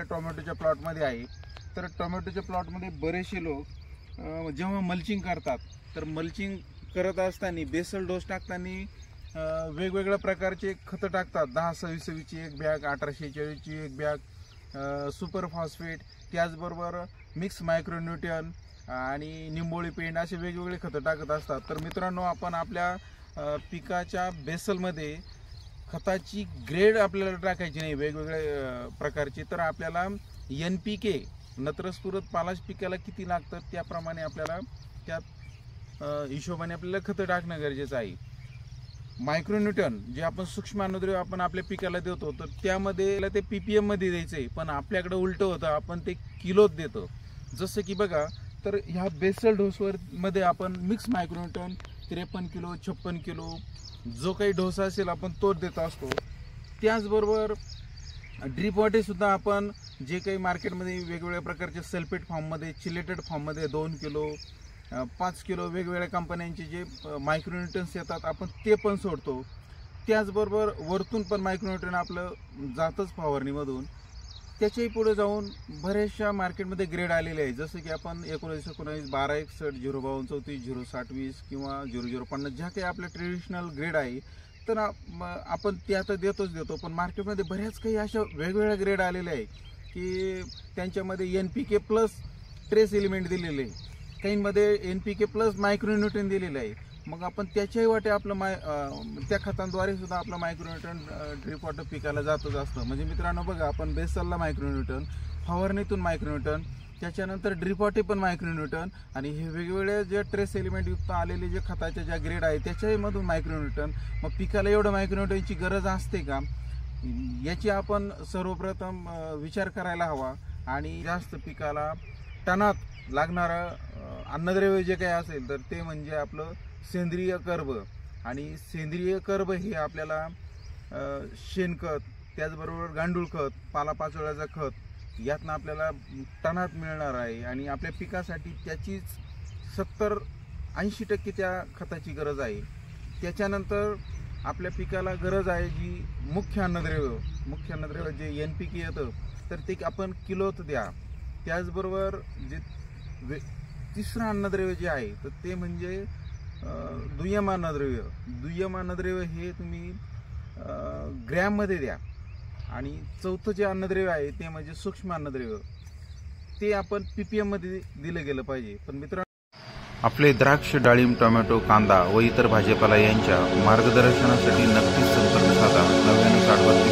आपल्या टोमॅटोच्या प्लॉटमध्ये आहे। तर टोमॅटोच्या प्लॉटमध्ये बरेचसे लोक जेव्हा मल्चिंग करतात तर मल्चिंग करत असताना बेसल डोस टाकताना वेगवेगळ्या प्रकारचे खतं टाकतात। 10-26 ची एक बॅग, 1846 ची एक बॅग, सुपर फॉस्फेट, त्याचबरोबर मिक्स मायक्रोन्यूट्रियन आणि निंबोळी पेंड असे वेगवेगळे खतं टाकत असतात। तर मित्रांनो, आपण आपल्या पिकाच्या बेसलमध्ये खताची ग्रेड आपल्याला टाकायची नाही वेगवेगळ्या प्रकारची। तर आपल्याला NPK नत्रस्फुरद पालाश पिकाला किती लागतं त्याप्रमाणे आपल्याला त्या हिशोबाने आपल्याला खतं टाकणं गरजेचं आहे। मायक्रोन्यूट्रन जे आपण सूक्ष्म अन्नद्रव्य आपण आपल्या पिकाला देतो तर त्यामध्ये ते PPM मध्ये द्यायचंय, पण आपल्याकडे उलट होतं, आपण ते किलोत देतो। जसं की बघा, तर ह्या बेसल डोसवर मध्ये आपण मिक्स मायक्रोन्यूट्रन 53 किलो 56 किलो जो काही डोस असेल आपण तोच देत असतो। त्याचबरोबर ड्रीप वॉटर सुद्धा आपण जे काही मार्केटमध्ये वेगवेगळ्या प्रकारचे सल्फेट फॉर्ममध्ये, चिलेटेड फॉर्ममध्ये 2 किलो 5 किलो वेगवेगळ्या कंपन्यांचे जे मायक्रोन्यूट्रन्स येतात आपण ते पण सोडतो। त्याचबरोबर वरतून पण मायक्रोन्यूट्रन आपलं जातच फवारणीमधून। त्याच्याही पुढे जाऊन बऱ्याचशा मार्केटमध्ये ग्रेड आलेले आहे, जसं की आपण 19-19 12-61 052-34 060-20 किंवा 0050 ज्या काही आपल्या ट्रेडिशनल ग्रेड आहे तर आपण ते आता देतो। पण मार्केटमध्ये बऱ्याच काही अशा वेगवेगळ्या ग्रेड आलेल्या आहे की त्यांच्यामध्ये NPK प्लस ट्रेस एलिमेंट दिलेले आहे, काहींमध्ये NPK प्लस मायक्रोन्यूट्रन दिलेलं आहे। मग आपण त्याच्याही वाटे आपलं त्या खतांद्वारे सुद्धा आपलं मायक्रोन्यूट्रन ड्रीप वॉटर पिकाला जातच असतं। म्हणजे मित्रांनो बघा, आपण बेसलला मायक्रोन्यूट्रन, फवारणीतून मायक्रोन्यूट्रन, त्याच्यानंतर ड्रीप वॉटर पण मायक्रोन्यूट्रन आणि हे वेगवेगळे जे ट्रेस एलिमेंट युक्त आलेले जे खताच्या ज्या ग्रेड आहे त्याच्याही मधून मायक्रोन्यूट्रन। मग पिकाला एवढं मायक्रोन्यूट्रनची गरज असते का, याची आपण सर्वप्रथम विचार करायला हवा। आणि जास्त पिकाला टनात लागणारं अन्नद्रव्य जे काही असेल तर ते म्हणजे आपलं सेंद्रिय कर्ब। आणि सेंद्रिय कर्ब हे आपल्याला शेणखत, त्याचबरोबर गांडूळ खत, पालापाचोळ्याचं खत यातनं आपल्याला टनात मिळणार आहे। आणि आपल्या पिकासाठी त्याचीच 70-80% त्या खताची गरज आहे। त्याच्यानंतर आपल्या पिकाला गरज आहे जी मुख्य अन्नद्रव्य जे NPK येतं तर ते आपण किलोत द्या। त्याचबरोबर जे तिसरं अन्नद्रव्य जे आहे तर ते म्हणजे दुय्यम अन्नद्रव्य हे तुम्ही ग्रॅममध्ये द्या। आणि चौथं जे अन्नद्रव्य आहे ते म्हणजे सूक्ष्म अन्नद्रव्य, ते आपण PPM मध्ये दिलं गेलं पाहिजे। पण मित्रांनो, आपले द्राक्ष, डाळिंब, टोमॅटो, कांदा व इतर भाजीपाला यांच्या मार्गदर्शनासाठी नक्कीच संपर्क साधा 99 60